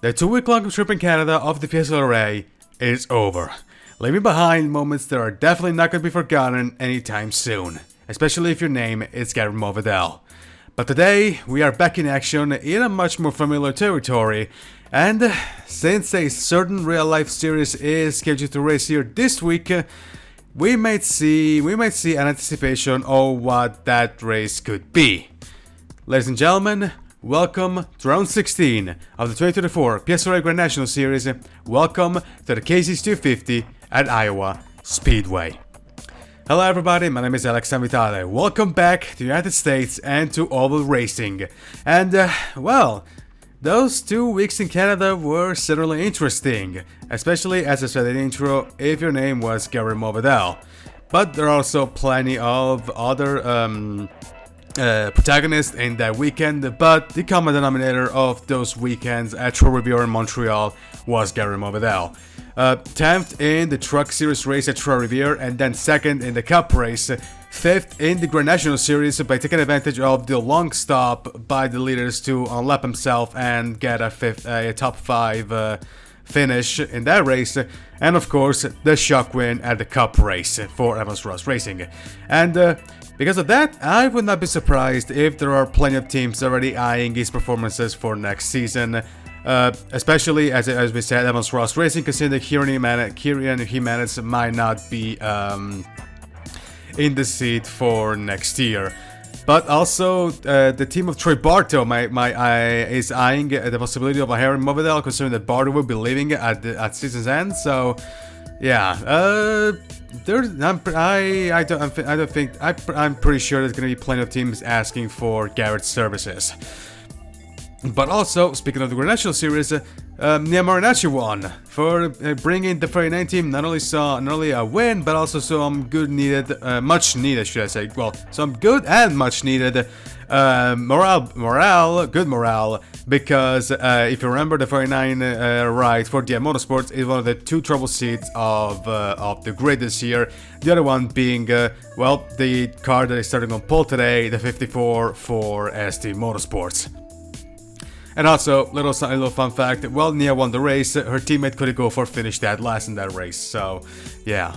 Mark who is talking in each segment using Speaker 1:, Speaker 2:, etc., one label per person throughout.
Speaker 1: The 2-week-long trip in Canada of the PSRLA is over, leaving behind moments that are definitely not going to be forgotten anytime soon, especially if your name is Gary Movidell. But today, we are back in action in a much more familiar territory, and since a certain real-life series is scheduled to race here this week, we might see an anticipation of what that race could be. Ladies and gentlemen, welcome to round 16 of the 2024 PSRLA Grand National Series. Welcome to the KC's 250 at Iowa Speedway. Hello everybody, my name is Alex Vitale. Welcome back to the United States and to oval racing. And, well, those 2 weeks in Canada were certainly interesting, especially as I said in the intro, if your name was Gary Movidell. But there are also plenty of other protagonists in that weekend, but the common denominator of those weekends at Trois-Rivières in Montreal was Gary Movidell. 10th in the Truck Series race at Trois-Rivières, and then 2nd in the Cup race, 5th in the Grand National Series by taking advantage of the long stop by the leaders to unlap himself and get a top 5 finish in that race, and of course the shock win at the Cup race for Evans Ross Racing. And because of that, I would not be surprised if there are plenty of teams already eyeing his performances for next season. Especially as we said, Evans Ross Racing, considering Kieran Jimenez might not be in the seat for next year. But also, the team of Troy Bartow is eyeing the possibility of a Harry Movidell, considering that Bartow will be leaving at season's end. So, yeah, I'm pretty sure there's gonna be plenty of teams asking for Garrett's services. But also, speaking of the Grand National Series, Nia Marinacci won for bringing the 39 team not only a win, but also some good needed, much needed, should I say? Well, some good and much needed good morale, because if you remember, the 49 ride for DM Motorsports is one of the 2 trouble seats of the grid this year. The other one being, well, the car that is starting on pole today, the 54 for SD Motorsports. And also, little fun fact, well, Nia won the race, her teammate couldn't go for finish that last in that race, so, yeah.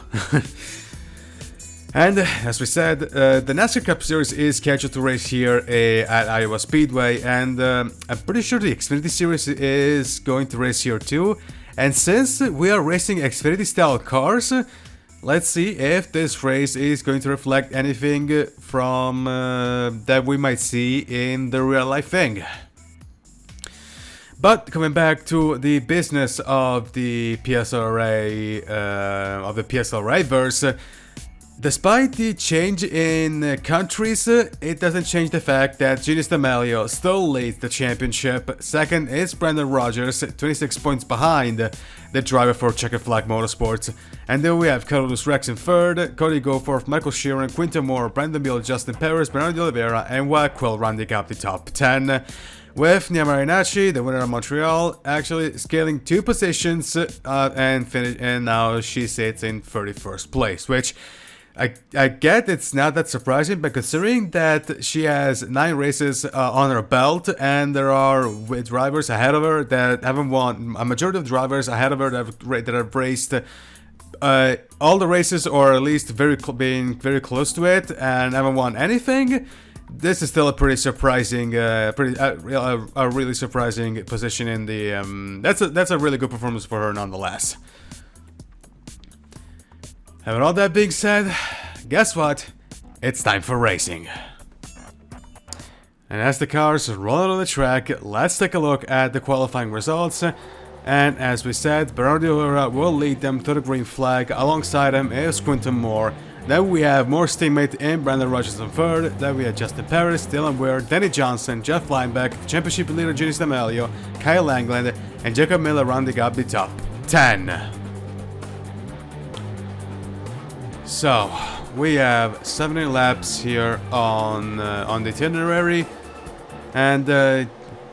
Speaker 1: And, as we said, the NASCAR Cup Series is scheduled to race here at Iowa Speedway, and I'm pretty sure the Xfinity Series is going to race here too. And since we are racing Xfinity-style cars, let's see if this race is going to reflect anything from that we might see in the real-life thing. But coming back to the business of the PSRLA verse, despite the change in countries, it doesn't change the fact that Genius D'Amelio still leads the championship. Second is Brandon Rogers, 26 points behind the driver for Checkered Flag Motorsports. And then we have Carlos Rex in third, Cody Goforth, Michael Sheeran, Quinton Moore, Brandon Beal, Justin Perez, Bernardo de Oliveira, and Waquill rounding up the top 10. With Nia Marinacci, the winner of Montreal, actually scaling 2 positions and now she sits in 31st place, which I get it's not that surprising, but considering that she has 9 races on her belt and there are drivers ahead of her that haven't won, a majority of drivers ahead of her that have raced all the races, or at least being very close to it, and haven't won anything. This is still a pretty surprising, a really surprising position in the. That's a really good performance for her, nonetheless. Having all that being said, guess what? It's time for racing. And as the cars roll out on the track, let's take a look at the qualifying results. And as we said, Bernardo de Oliveira will lead them to the green flag. Alongside him is Quinton Moore. Then we have Moore's teammate in Brandon Rogers in third. Then we have Justin Perez, Dylan Weir, Danny Johnson, Jeff Lineback, championship leader Genius D'Amelio, Kyle Langland, and Jacob Miller rounding up the top 10. So, we have 70 laps here on the itinerary. And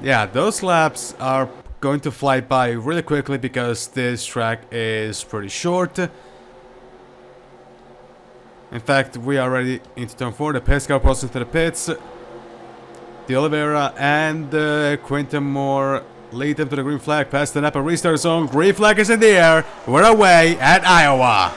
Speaker 1: yeah, those laps are going to fly by really quickly because this track is pretty short. In fact, we are already into turn 4. The pace car pulls into the pits. De Oliveira and Quinton Moore lead them to the green flag past the Napa restart zone. Green flag is in the air. We're away at Iowa.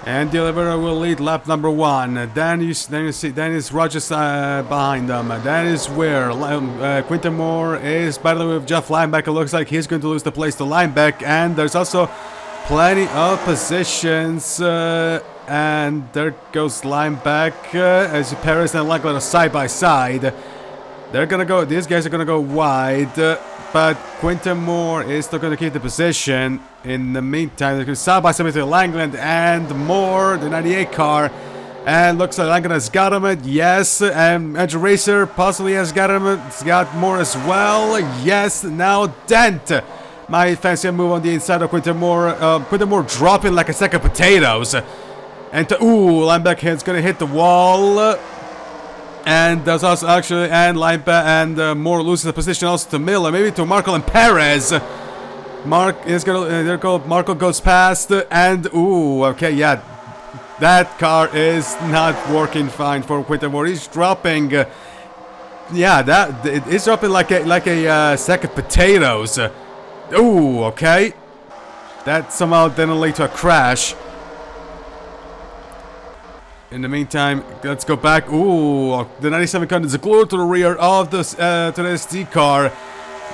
Speaker 1: And the Oliveira will lead lap number 1. Then is Rogers behind them. That is where Quinton Moore is battling with Jeff Lineback. It looks like he's going to lose the place to Lineback. And there's also plenty of positions. And there goes Lineback as Perez and Langland are side by side. They're gonna go. These guys are gonna go wide. But Quinton Moore is still going to keep the position. In the meantime, they're going to side by side between Langland and Moore, the 98 car. And looks like Langland has got him. Yes, and Andrew Racer possibly has got him. It's got Moore as well. Yes, now Dent. My fancy move on the inside of Quinton Moore. Quinton Moore dropping like a sack of potatoes. And Lineback is going to hit the wall. And there's also actually, and Lineback and Moore loses the position also to Miller, maybe to Marco and Perez. Mark is gonna, Marco goes past, and okay, yeah, that car is not working fine for Quinton Moore. He's dropping, it's dropping like a sack of potatoes. Okay, that somehow didn't lead to a crash. In the meantime, let's go back. The 97 car is glued to the rear of the SD car.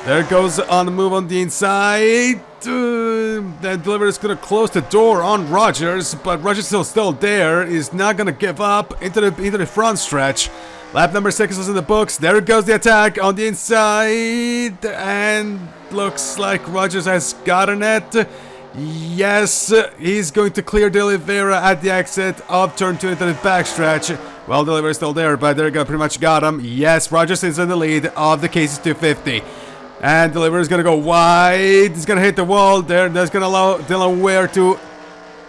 Speaker 1: There goes on the move on the inside. The delivery is going to close the door on Rogers, but Rogers is still there. He's not going to give up into the front stretch. Lap number 6 is in the books. There goes the attack on the inside, and looks like Rogers has gotten it. Yes, he's going to clear De Oliveira at the exit of turn 2 into the backstretch. Well, De Oliveira is still there, but there go, pretty much got him. Yes, Rogers is in the lead of the Casey 250. And De Oliveira is going to go wide. He's going to hit the wall there. That's going to allow Dylan Ware to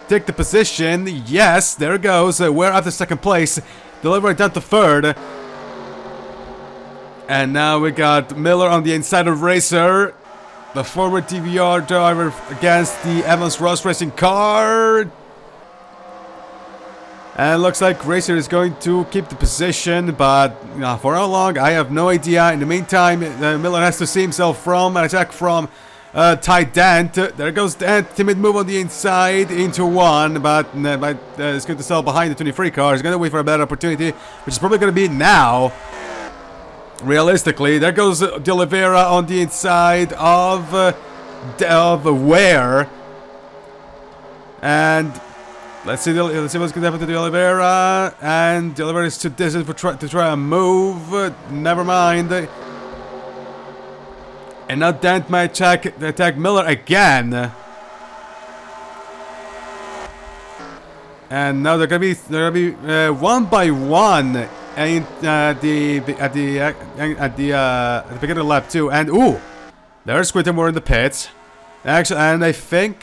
Speaker 1: take the position. Yes, there it goes. Ware after second place. De Oliveira down to third. And now we got Miller on the inside of Racer. The former TVR driver against the Evans Ross Racing car. And looks like Racer is going to keep the position, but for how long, I have no idea. In the meantime, Miller has to see himself from an attack from Ty Dent. There goes Dent, timid move on the inside into 1, but it's going to sell behind the 23 car. He's going to wait for a better opportunity, which is probably going to be now. Realistically, there goes De Oliveira on the inside of Ware, and let's see what's going to happen to De Oliveira. And De Oliveira is too distant to try and move. Never mind. And now Dent might attack Miller again. And now they're gonna be 1 by 1. And at the beginning of lap 2, and there's Quinton Moore in the pits. Actually, and I think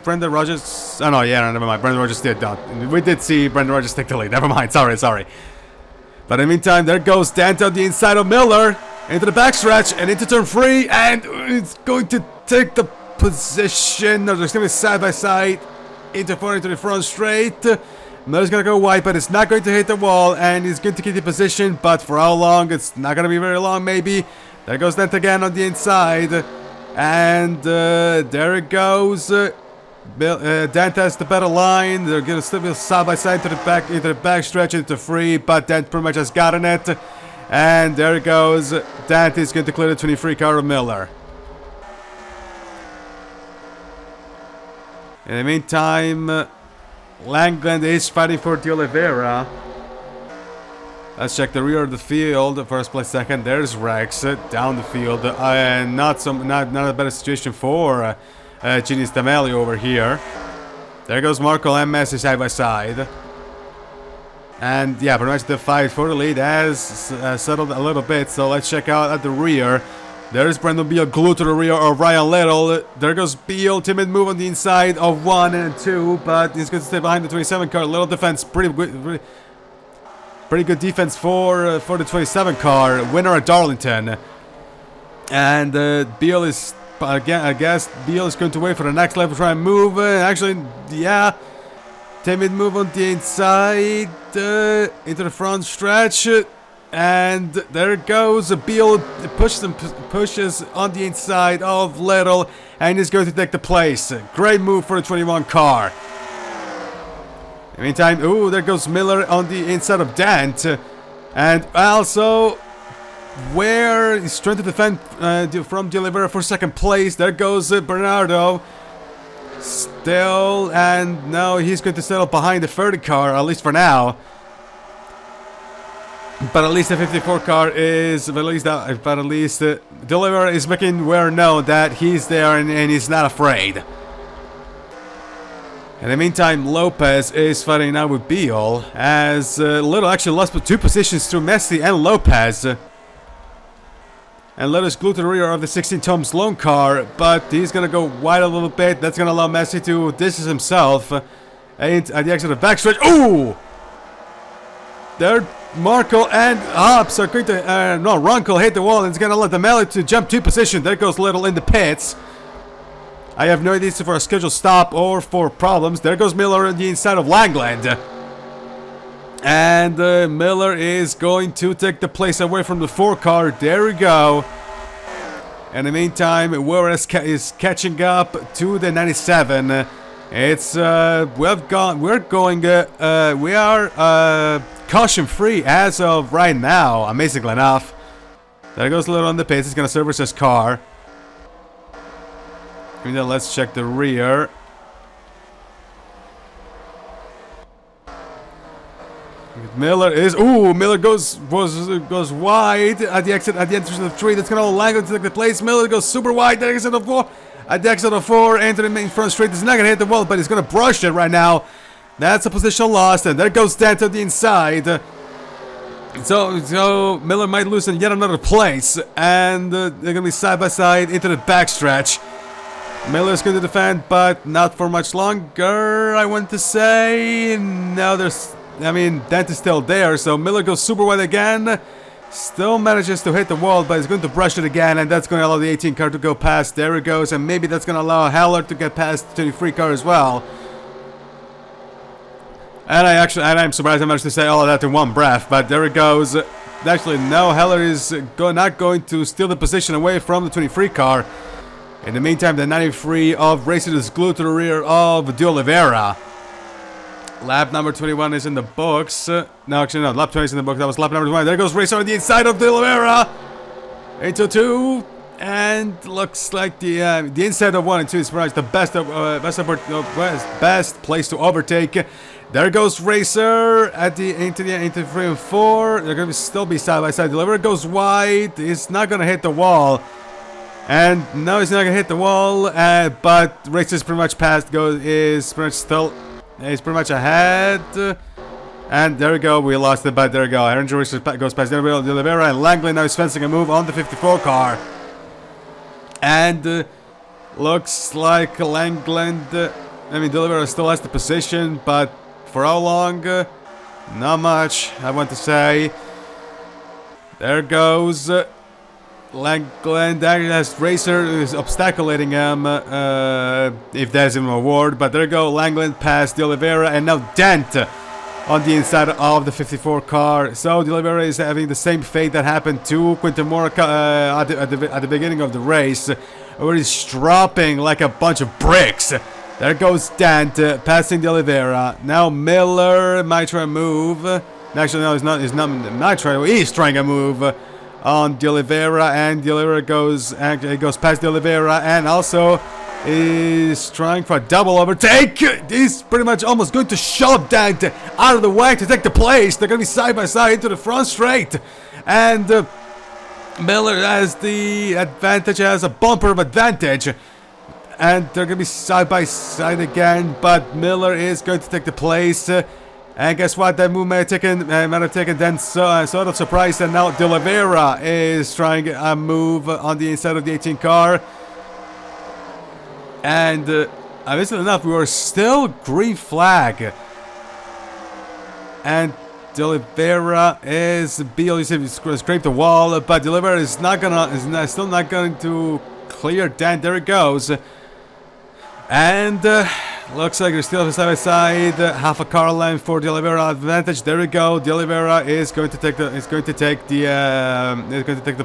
Speaker 1: Brendan Rogers. Oh no, yeah, never mind. Brendan Rogers did not. We did see Brendan Rogers take the lead. Never mind. Sorry. But in the meantime, there goes Dent on the inside of Miller into the backstretch and into turn 3, and it's going to take the position. No, there's going to be side by side into the front straight. Miller's going to go wide, but it's not going to hit the wall, and he's going to keep the position, but for how long? It's not going to be very long, maybe. There goes Dent again on the inside, and there it goes. Dent has the better line. They're going to still be side by side into the back stretch into 3, but Dent pretty much has gotten it. And there it goes. Dent is going to clear the 23 car of Miller. In the meantime, Langland is fighting for De Oliveira. Let's check the rear of the field. First place, second. There's Rex down the field, and not a better situation for Genius D'Amelio over here. There goes Marco and Messi side by side, and yeah, pretty much the fight for the lead has settled a little bit. So let's check out at the rear. There's Brandon Beal glued to the rear of Ryan Little. There goes Beal. Timid move on the inside of 1 and 2, but he's going to stay behind the 27 car. Little defense, pretty good defense for the 27 car. Winner at Darlington. And Beal is, again, I guess Beal is going to wait for the next level to try and move. Actually, yeah. Timid move on the inside into the front stretch. And there it goes. Beal pushes on the inside of Little, and he's going to take the place. Great move for the 21 car. In the meantime, ooh, there goes Miller on the inside of Dent. And also, where he's trying to defend from De Oliveira for second place. There goes Bernardo. Still, and now he's going to settle behind the 30 car, at least for now. But at least the 54 car is, De Oliveira is making well known that he's there and he's not afraid. In the meantime, Lopez is fighting now with Beal, as Little actually lost 2 positions to Messi and Lopez. And Little is glued to the rear of the 16 Tom Sloan car, but he's going to go wide a little bit. That's going to allow Messi to distance himself. And at the exit of the backstretch, ooh! There, Markle and Hobbs are going to, Runkle hit the wall, and it's going to let the Melee to jump 2 positions. There goes Little in the pits. I have no idea for a scheduled stop or for problems. There goes Miller on the inside of Langland. And Miller is going to take the place away from the 4 car. There we go. In the meantime, Juarez is catching up to the 97. It's we are caution free as of right now, amazingly enough. There goes Little on the pace. He's gonna service his car. And then let's check the rear. Miller is Miller goes wide at the exit at the entrance of the 3. That's gonna allow Langland to take the place. Miller goes super wide at the exit of 4. At the exit of 4, into the main front straight. He's not gonna hit the wall, but he's gonna brush it right now. That's a position lost, and there goes Dent on the inside. So Miller might lose in yet another place, and they're gonna be side by side into the backstretch. Miller's going to defend, but not for much longer, I want to say. Now Dent is still there, so Miller goes super wide again. Still manages to hit the wall, but he's going to brush it again, and that's going to allow the 18 car to go past. There it goes, and maybe that's going to allow Heller to get past the 23 car as well. And I'm surprised I managed to say all of that in one breath, but there it goes. Actually, no, Heller is not going to steal the position away from the 23 car. In the meantime, the 93 of Racer is glued to the rear of De Oliveira. Lap number 21 is in the books. No, actually, no. Lap 20 is in the book. That was lap number 20. There goes Racer on the inside of De Oliveira. 8-2. And looks like the inside of 1 and 2 is perhaps the best place to overtake. There goes Racer into 3 and 4. They're going to still be side by side. De Oliveira goes wide. He's not going to hit the wall. And no, he's not gonna hit the wall. But Racer's pretty much he's pretty much ahead. And there we go, we lost it, but there we go. Aaron Racer goes past De Oliveira, and Langley now is fencing a move on the 54 car. And looks like Langland, De Oliveira still has the position, but for how long? Not much, I want to say. There goes Langland. As Racer is obstaculating him, if there's an award. But there go Langland past De Oliveira, and now Dent on the inside of the 54 car. So De Oliveira is having the same fate that happened to Quinton Morica at the beginning of the race, where he's dropping like a bunch of bricks. There goes Dent passing De Oliveira. Now Miller might try a move. Actually, no, he's trying a move on De Oliveira, and De Oliveira goes past De Oliveira, and also is trying for a double overtake. He's pretty much almost going to shove Dent out of the way to take the place. They're going to be side by side into the front straight, and Miller has the advantage, has a bumper of advantage, and they're going to be side by side again, but Miller is going to take the place. And guess what? That move might have taken then sort of surprise. And now De Oliveira is trying a move on the inside of the 18 car. And amazingly enough, we were still green flag. And De Oliveira is scrape the wall, but De Oliveira is still not going to clear. Dan, there it goes. And looks like they're still side by side, half a car length for De Oliveira advantage. There we go. De Oliveira is going to take the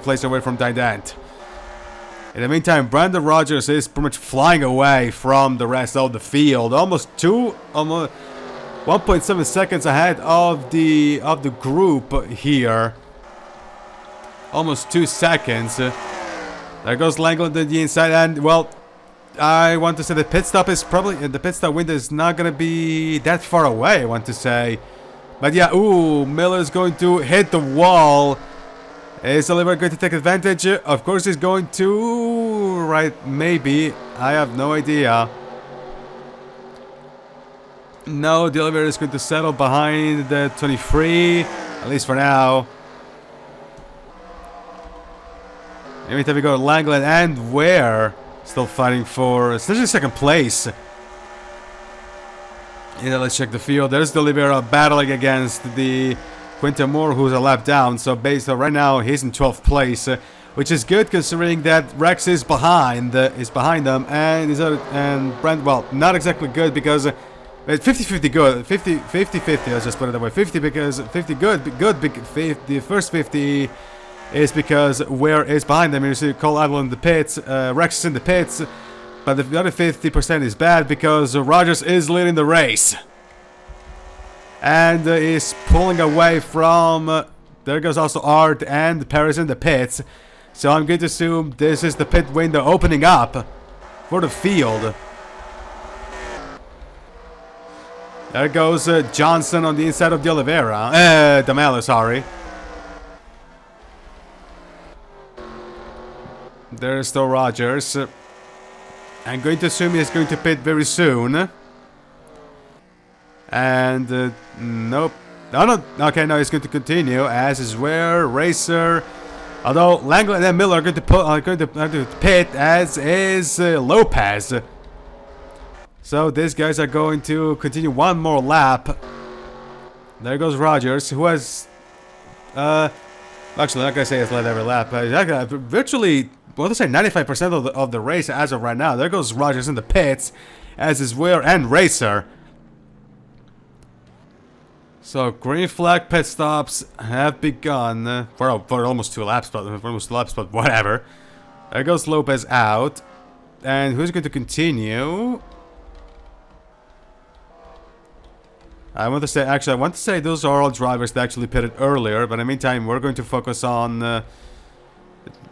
Speaker 1: place away from Didant. In the meantime, Brandon Rogers is pretty much flying away from the rest of the field, almost 1.7 seconds ahead of the group here. Almost 2 seconds. There goes Langland on the inside, and well, I want to say the pit stop window is not gonna be that far away. I want to say, but yeah, ooh, Miller's going to hit the wall. Is Oliver going to take advantage? Of course, he's going to. Right? Maybe. I have no idea. No, the Oliver is going to settle behind the 23, at least for now. Every time we go to Langland and Ware. Still fighting for essentially second place. Yeah, let's check the field. There's De Oliveira battling against the Quinton Moore, who's a lap down. So based on right now, he's in 12th place, which is good considering that Rex is behind them, and Brent, well, not exactly good because 50-50 good, 50-50. Let's just put it that way. 50 because 50 good. The first 50. Is because Ware is behind them. You see Cole Adler in the pits, Rex is in the pits, but the other 50% is bad because Rogers is leading the race. And is pulling away from, there goes also Art and Paris in the pits. So I'm going to assume this is the pit window opening up for the field. There goes Johnson on the inside of De Oliveira, D'Amelio, sorry. There's still Rogers. I'm going to assume he's going to pit very soon. And nope. Oh no. Okay, no, he's going to continue. As is Ware, Racer. Although Langland and Miller are going to pit, as is Lopez. So these guys are going to continue one more lap. There goes Rogers, who has actually, I'm not gonna say it's led every lap. Virtually. Well, let's say 95% of the race as of right now. There goes Rogers in the pits, as is Ware and Racer. So green flag pit stops have begun for almost 2 laps, but whatever. There goes Lopez out, and who's going to continue? I want to say those are all drivers that actually pitted earlier, but in the meantime, we're going to focus on.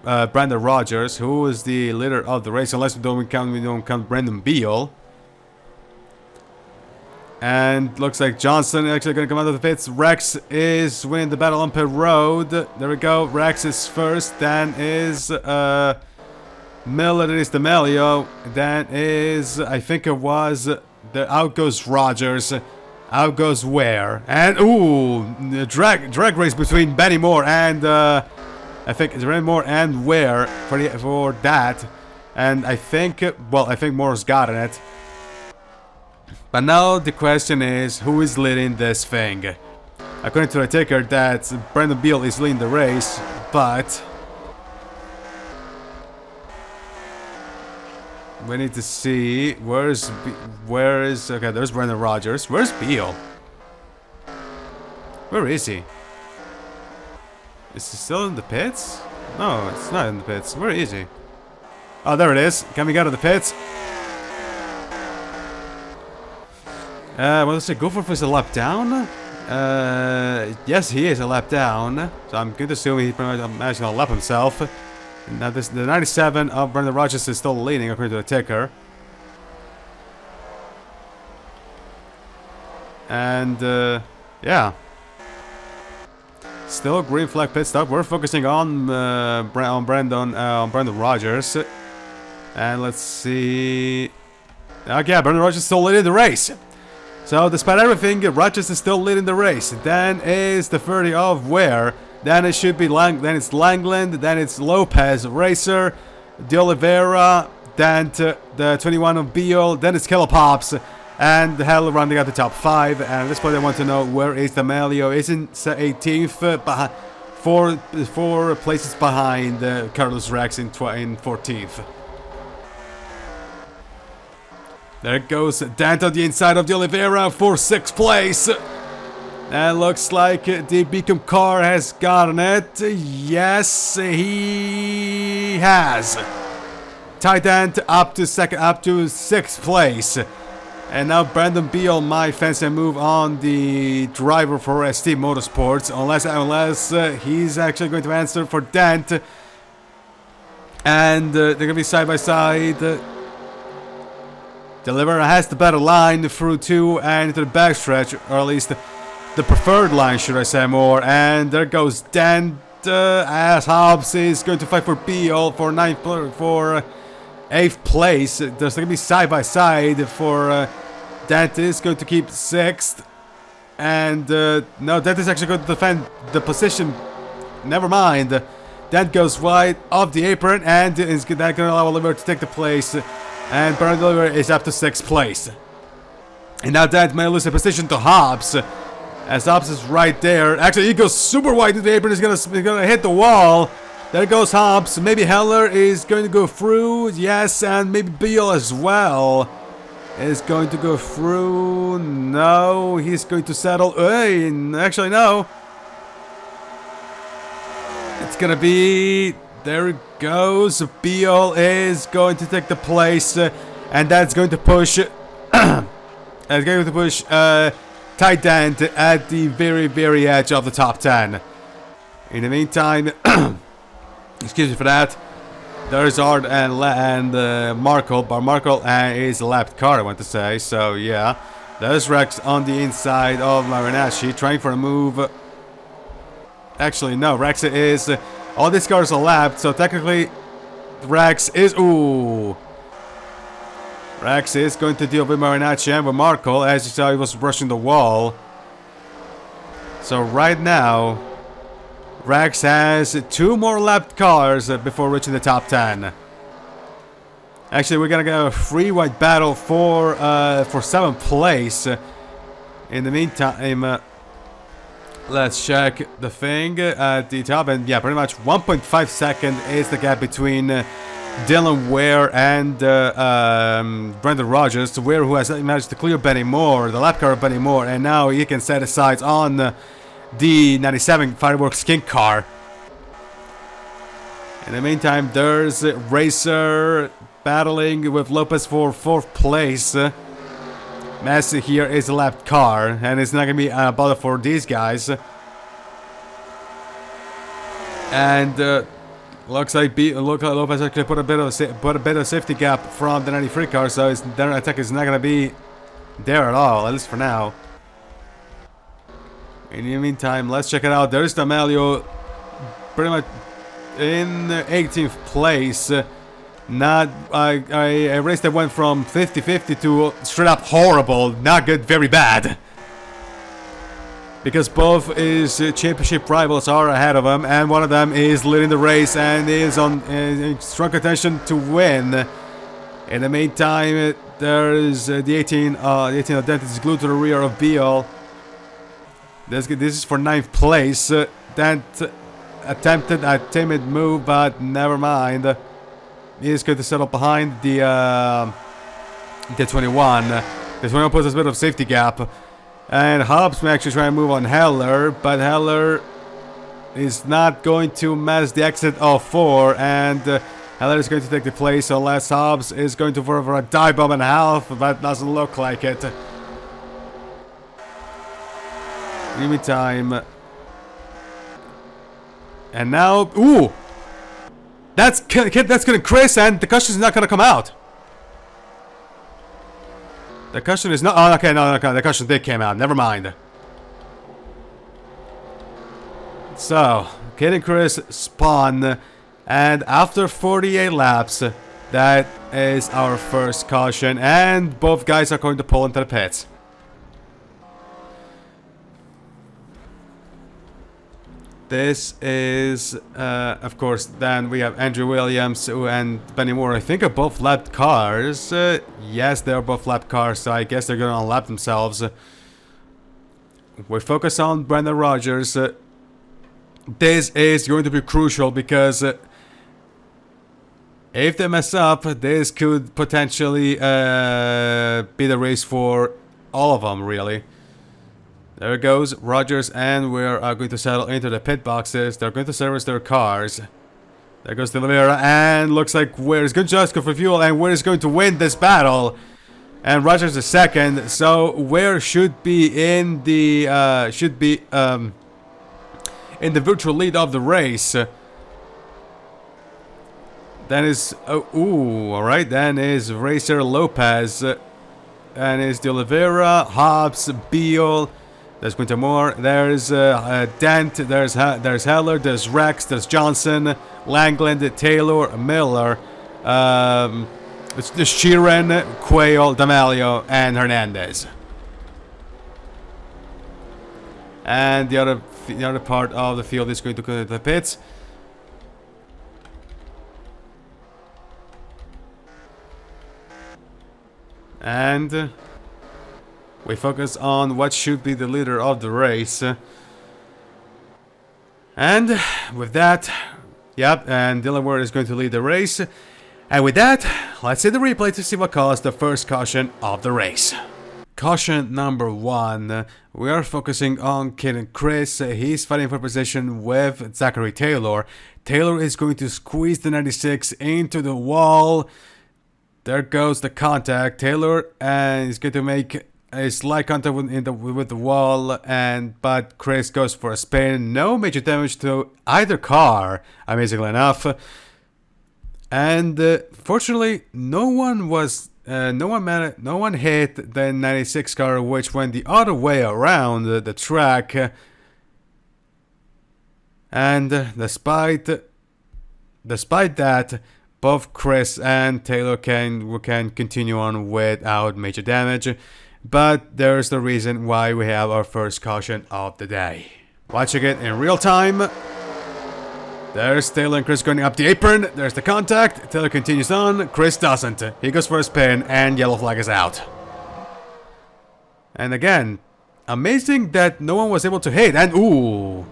Speaker 1: Brandon Rogers, who is the leader of the race, unless we don't count Brendan Beal. And looks like Johnson actually going to come out of the pits. Rex is winning the battle on pit road. There we go. Rex is first. Then is Miller. Then is D'Amelio. Then is, I think it was, out goes Rogers. Out goes Ware. And ooh, drag race between Benny Moore and I think it's Benny Moore and Ware for that. And I think Moore's gotten it. But now the question is, who is leading this thing? According to the ticker, that Brandon Beal is leading the race, but we need to see where is okay, there's Brandon Rogers. Where's Beal? Where is he? Is he still in the pits? No, it's not in the pits. Where is he? Oh, there it is. Coming out of the pits. Well, let's say Goforth is a lap down. Yes, he is a lap down. So I'm going to assume he pretty much managed to lap himself. Now the 97 of Brandon Rogers is still leading according to the ticker. And yeah. Still green flag pit stop. We're focusing on Brandon Rogers. And let's see. Okay, Brandon Rogers still leading the race. So despite everything, Rogers is still leading the race. Then is the 30 of Ware. Then it should be then it's Langland. Then it's Lopez, Racer, De Oliveira. Then the 21 of Beal. Then it's Killer Pops. And Hell rounding out the top 5. And at this point I want to know where is D'Amelio. Isn't 18th, four places behind Carlos Rex in 14th. There goes Dante on the inside of De Oliveira for 6th place. And looks like the Beacom car has gotten it. Yes, he has. Ty Dante up to 6th place. And now Brandon Beal might fancy a move on the driver for ST Motorsports, unless he's actually going to answer for Dent. And they're going to be side by side. Deliver has the better line through 2 and into the backstretch, or at least the preferred line, should I say more. And there goes Dent as Hobbs is going to fight for Beal for 8th place. There's going to be side by side for Dent is going to keep 6th. And no, Dent is actually going to defend the position. Never mind. Dent goes wide off the apron and is going to allow Oliver to take the place. And Bernard Oliver is up to 6th place. And now Dent may lose a position to Hobbs. As Hobbs is right there. Actually, he goes super wide into the apron. He's gonna hit the wall. There goes Hobbs. Maybe Heller is going to go through. Yes, and maybe Beal as well is going to go through. No, he's going to settle. Hey, actually, no. It's going to be... There it goes. Beal is going to take the place. And that's going to push... that's going to push Ty Dent at the very, very edge of the top 10. In the meantime... excuse me for that. There's Art and Markle, but Markle is a lapped car, I want to say. So yeah, there's Rex on the inside of Marinacci trying for a move. Actually, no, Rex is. All these cars are lapped, so technically, Rex is. Ooh, Rex is going to deal with Marinacci and with Markle, as you saw, he was brushing the wall. So right now. Rex has 2 more lapped cars before reaching the top 10. Actually, we're gonna get a free-wide battle for 7th place. In the meantime, let's check the thing at the top, and yeah, pretty much 1.5 seconds is the gap between Dylan Ware and Brendan Rogers. Ware, who has managed to clear Benny Moore, the lap car of Benny Moore, and now he can set his sights on the 97 Fireworks King car. In the meantime, there's Racer battling with Lopez for 4th place. Massey here is a lapped car, and it's not going to be a bother for these guys. And looks like Lopez actually put a bit of safety gap from the 93 car, so their attack is not going to be there at all, at least for now. In the meantime, let's check it out. There's D'Amelio pretty much in 18th place. Not a race that went from 50-50 to straight up horrible, not good, very bad. Because both his championship rivals are ahead of him, and one of them is leading the race and is in strong contention to win. In the meantime, there is the 18 of Dent is glued to the rear of Beal. This is for 9th place. Dent attempted a timid move, but never mind. He is going to settle behind the 21. The 21 puts a bit of safety gap. And Hobbs may actually try and move on Heller, but Heller is not going to match the exit of 4. And Heller is going to take the place unless Hobbs is going to for a dive bomb and a half. That doesn't look like it. In the meantime, and now, ooh, that's gonna Chris, and the cushion is not gonna come out. The cushion is not. Oh, okay, no, the cushion did came out. Never mind. So, Kid and Chris spawn, and after 48 laps, that is our first caution, and both guys are going to pull into the pits. This is, of course, then we have Andrew Williams and Benny Moore. I think are both lapped cars. Yes, they're both lapped cars, so I guess they're going to lap themselves. We focus on Brendan Rogers. This is going to be crucial because if they mess up, this could potentially be the race for all of them, really. There goes Rogers, and we're going to settle into the pit boxes. They're going to service their cars. There goes De Oliveira, and looks like Weir's going to just go for fuel, and Weir is going to win this battle. And Rogers is second, so Weir should be in the virtual lead of the race. Then is all right. Then is Racer Lopez, and is De Oliveira, Hobbs, Beal. There's Quinta Moore, there's Dent, there's Heller, there's Rex, there's Johnson, Langland, Taylor, Miller, it's Sheeran, Quayle, D'Amelio, and Hernandez. And the other part of the field is going to go to the pits. And we focus on what should be the leader of the race. And with that, yep, and Dylan Ward is going to lead the race. And with that, let's see the replay to see what caused the first caution of the race. Caution number 1. We are focusing on Kid and Chris. He's fighting for position with Zachary Taylor. Taylor is going to squeeze the 96 into the wall. There goes the contact. Taylor and he's going to make a slight contact with the wall, but Chris goes for a spin. No major damage to either car, amazingly enough. And fortunately, no one hit the 96 car, which went the other way around the track. And despite that, both Chris and Taylor can continue on without major damage. But there's the reason why we have our first caution of the day. Watching it in real time. There's Taylor and Chris going up the apron. There's the contact. Taylor continues on. Chris doesn't. He goes for a spin, and yellow flag is out. And again, amazing that no one was able to hit. And ooh,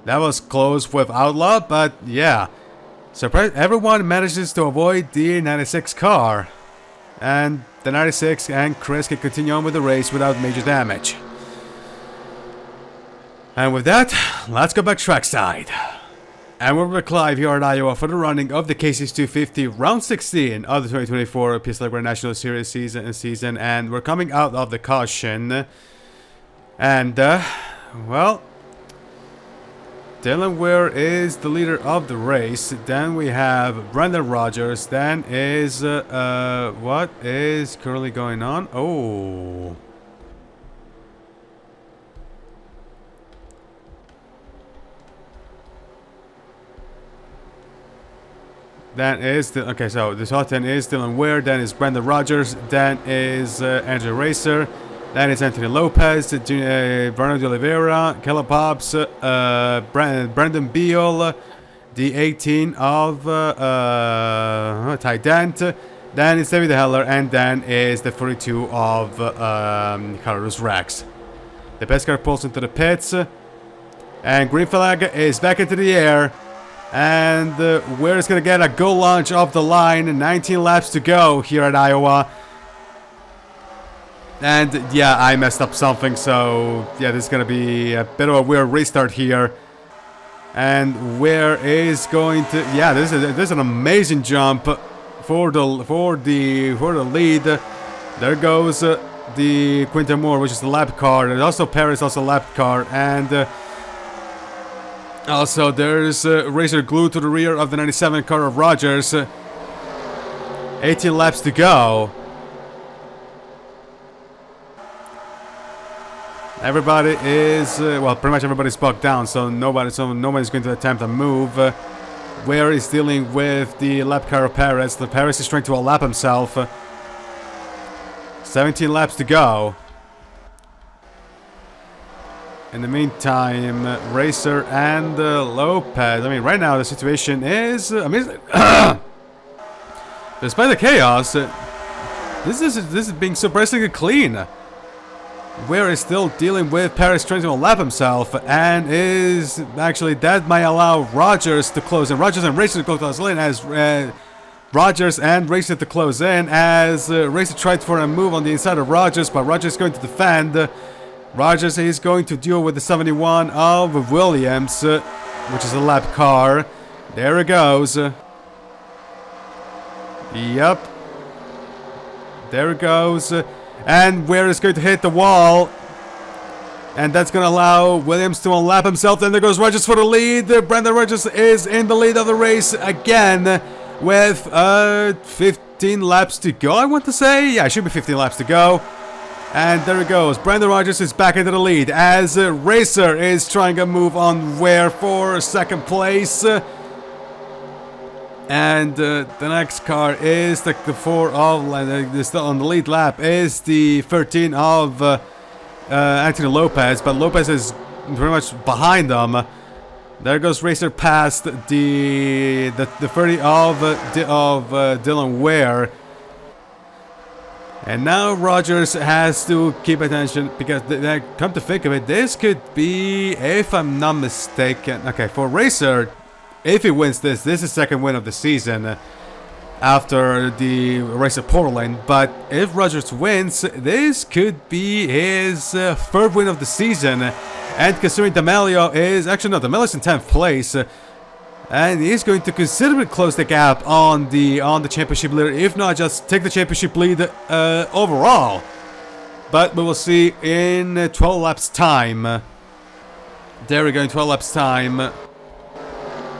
Speaker 1: that was close with Outlaw, but yeah. Surprise! Everyone manages to avoid the 96 car. And the 96 and Chris can continue on with the race without major damage. And with that, let's go back trackside. And we're back live here in Iowa for the running of the KC's 250 round 16 of the 2024 PSRLA National Series season. And we're coming out of the caution. And, well, Dylan Weir is the leader of the race. Then we have Brendan Rogers. Then is what is currently going on? Oh, then is the okay. So the top 10 is Dylan Weir. Then is Brendan Rogers. Then is Andrew Racer. Then it's Anthony Lopez, Bernardo de Oliveira, Caleb Hobbs, Brendan Beal, the 18 of Ty Dent. Then it's David Heller, and then is the 42 of Carlos Rex. The best car pulls into the pits, and green flag is back into the air. And Weir is going to get a go launch off the line. 19 laps to go here at Iowa. And yeah, I messed up something, so yeah, this is gonna be a bit of a weird restart here. And Weir is going to, yeah, this is an amazing jump for the lead. There goes the Quinta Moore, which is the lap car. There's also Paris, also lap car, and also there's Racer glued to the rear of the 97 car of Rogers. 18 laps to go. Everybody is, well, pretty much everybody's bucked down, so nobody's going to attempt a move. Weir is dealing with the lap car of Paris. The Paris is trying to lap himself. 17 laps to go. In the meantime, Racer and Lopez. I mean, right now the situation is. I mean, despite the chaos, this is being surprisingly clean. Ware is still dealing with Paris trying to lap himself, and is actually that might allow Rogers to close in. Rogers and Racer to close in as Rogers and Racer to close in as Racer tried for a move on the inside of Rogers, but Rogers is going to defend. Rogers is going to deal with the 71 of Williams, which is a lap car. There it goes. Yep. There it goes. And Ware is going to hit the wall. And that's going to allow Williams to unlap himself. Then there goes Rogers for the lead. Brandon Rogers is in the lead of the race again with 15 laps to go, I want to say. Yeah, it should be 15 laps to go. And there it goes. Brandon Rogers is back into the lead as Racer is trying to move on Ware for second place. And the next car is the 4 of, still on the lead lap, is the 13 of Anthony Lopez, but Lopez is pretty much behind them. There goes Racer past the 30 of Dylan Ware. And now Rogers has to keep attention because, come to think of it, this could be, if I'm not mistaken, okay, for Racer, if he wins this is his second win of the season after the race at Portland. But if Rogers wins, this could be his third win of the season. And considering D'Amelio is, actually no, D'Amelio's in 10th place. And he's going to considerably close the gap on the championship leader, if not just take the championship lead overall. But we will see in 12 laps time. There we go, in 12 laps time.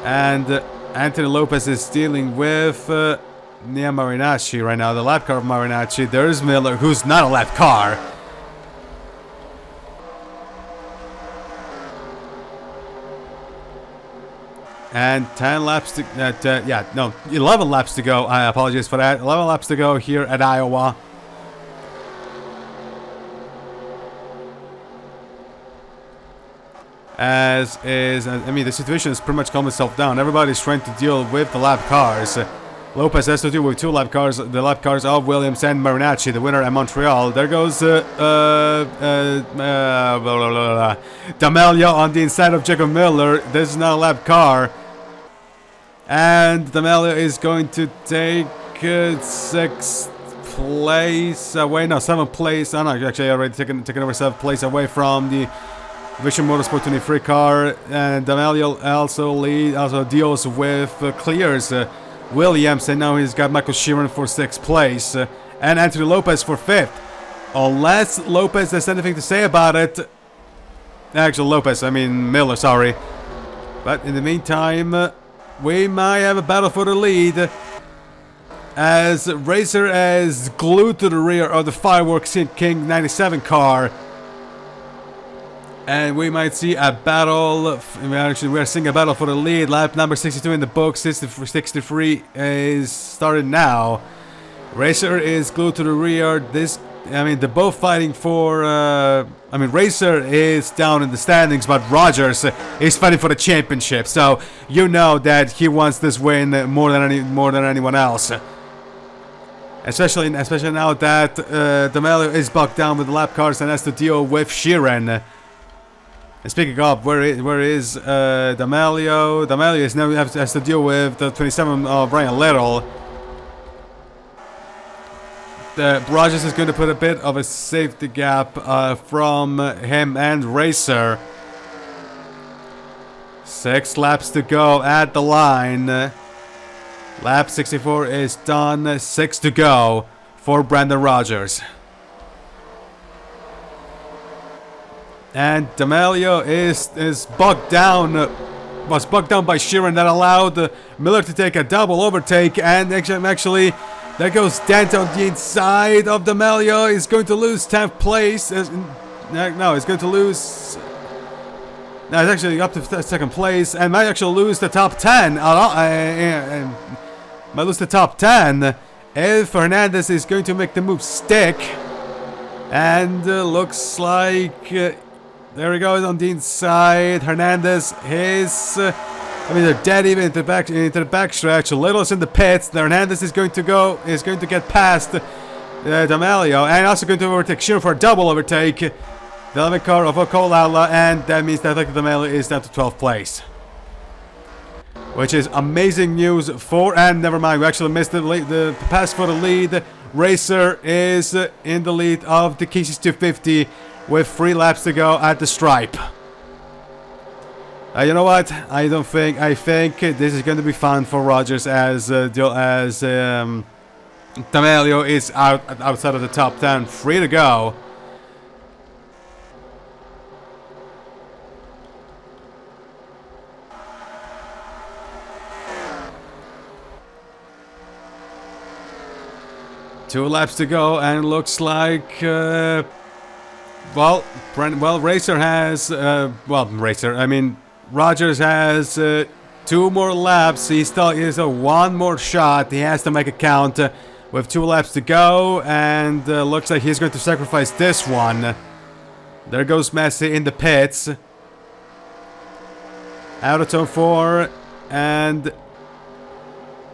Speaker 1: And Anthony Lopez is dealing with Nia Marinacci right now, the lap car of Marinacci. There's Miller, who's not a lap car. And 10 laps to, 11 laps to go. I apologize for that. 11 laps to go here at Iowa. As is, I mean, the situation has pretty much calmed itself down. Everybody's trying to deal with the lap cars. Lopez has to deal with 2 lap cars, the lap cars of Williams and Marinacci, the winner at Montreal. There goes D'Amelio on the inside of Jacob Miller. This is not a lap car. And D'Amelio is going to take 6th place away. No, 7th place. Oh, no, actually, already taken over 7th place away from the Vision Motorsport 23 car. And D'Amelio also deals with clears Williams, and now he's got Michael Sheeran for 6th place, and Anthony Lopez for 5th. Unless Lopez has anything to say about it. Actually, Miller, sorry. But in the meantime, we might have a battle for the lead, as Racer is glued to the rear of the Fireworks King 97 car. And we might see a battle. We are seeing a battle for the lead. Lap number 62 in the book. 63 is started now. Racer is glued to the rear. They're both fighting for. Racer is down in the standings, but Rogers is fighting for the championship. So you know that he wants this win more than anyone else. Especially now that D'Amelio is bogged down with the lap cars and has to deal with Sheeran. And speaking of, where is D'Amelio? D'Amelio has to deal with the 27 of Brian Little. Rogers is going to put a bit of a safety gap from him and Racer. 6 laps to go at the line. Lap 64 is done. 6 to go for Brandon Rogers. And D'Amelio is bogged down. Was bogged down by Sheeran. That allowed Miller to take a double overtake. And actually, there goes Dante on the inside of D'Amelio. He's going to lose 10th place. No, he's going to lose. No, he's actually up to 2nd place, and might actually lose the top 10. Might lose the top 10 if Hernandez is going to make the move stick. And looks like There he goes on the inside. Hernandez is... they're dead even into the back stretch. Little's in the pits. Hernandez is going to get past D'Amelio, and also going to overtake Shearer for a double overtake. The 11th car of Cole Outlaw, and that means that D'Amelio is down to 12th place. Which is amazing news for, and never mind, we actually missed the pass for the lead. Racer is in the lead of the Casey's 250 with 3 laps to go at the stripe. You know what? I think this is going to be fun for Rogers as D'Amelio is outside of the top 10, free to go. Two laps to go, and it looks like, Racer has, Rogers has 2 more laps. He still is a 1 more shot. He has to make a count with 2 laps to go, and looks like he's going to sacrifice this one. There goes Messi in the pits. Out of turn 4, and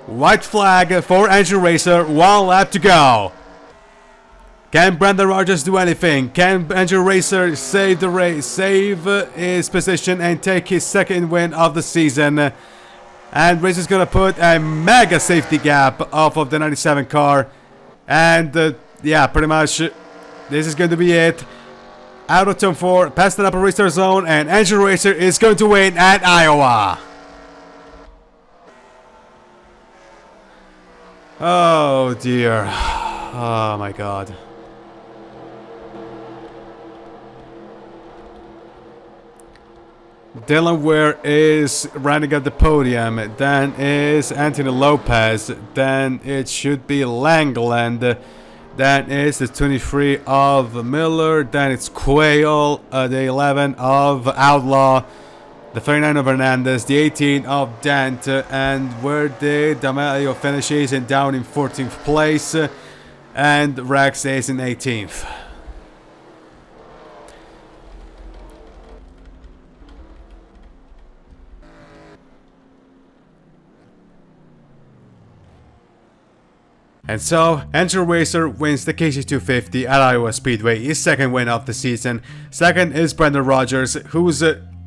Speaker 1: white flag for Andrew Racer. 1 lap to go. Can Brandon Rogers do anything? Can Andrew Racer save the race, save his position, and take his 2nd win of the season? And Racer's gonna put a mega safety gap off of the 97 car. And yeah, pretty much this is going to be it. Out of turn 4, past the upper restart zone, and Andrew Racer is going to win at Iowa. Oh dear. Oh my god. Dylan Ware is running at the podium. Then is Anthony Lopez. Then it should be Langland. Then is the 23 of Miller. Then it's Quayle. The 11 of Outlaw. The 39 of Hernandez, the 18 of Dent, and where did D'Amelio finishes and down in 14th place, and Rex is in 18th. And so, Andrew Racer wins the Casey's 250 at Iowa Speedway, his 2nd win of the season. 2nd is Brandon Rogers, who's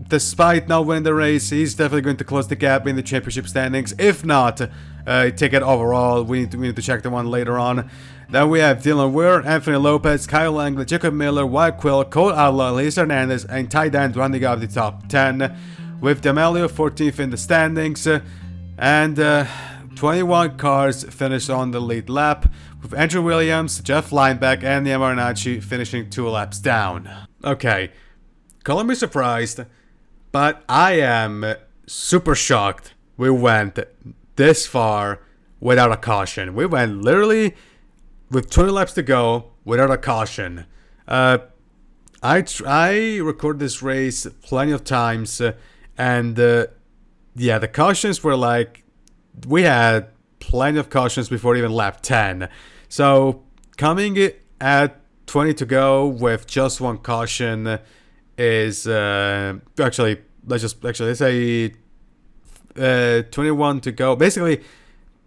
Speaker 1: despite not winning the race, he's definitely going to close the gap in the championship standings. If not, ticket overall, we need to check the one later on. Then we have Dylan Ware, Anthony Lopez, Kyle Langley, Jacob Miller, Wyatt Quill, Cole Outlaw, Lisa Hernandez, and Ty Dent rounding out the top 10. With D'Amelio 14th in the standings, and 21 cars finished on the lead lap, with Andrew Williams, Jeff Lineback, and Liam Arnacci finishing 2 laps down. Okay, call me surprised, but I am super shocked we went this far without a caution. We went literally with 20 laps to go without a caution. I recorded this race plenty of times, and yeah, the cautions were like, we had plenty of cautions before even lap 10. So coming at 20 to go with just 1 caution is let's say 21 to go, basically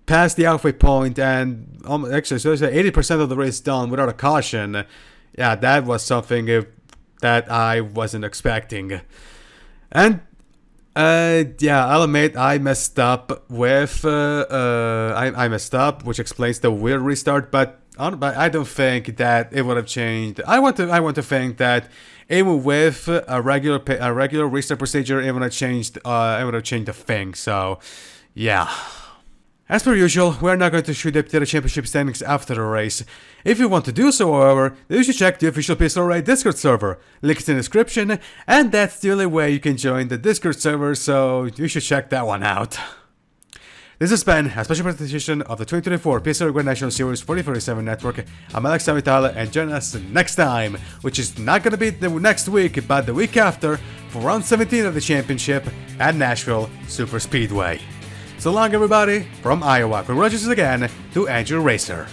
Speaker 1: past the halfway point, and so let's say 80% of the race done without a caution. Yeah, that was something that I wasn't expecting. And yeah, I'll admit I messed up with I messed up, which explains the weird restart, but I don't think that it would have changed. I want to think that even with a regular restart procedure, it would have changed the thing. So yeah. As per usual, we're not going to shoot up to the championship standings after the race. If you want to do so, however, then you should check the official PSRLA Discord server. Link is in the description, and that's the only way you can join the Discord server, so you should check that one out. This has been a special presentation of the 2024 PSRLA National Series 4047 Network. I'm Alex Savitala, and join us next time, which is not going to be the next week, but the week after, for round 17 of the championship at Nashville Super Speedway. So long, everybody, from Iowa. Congratulations again to Andrew Racer.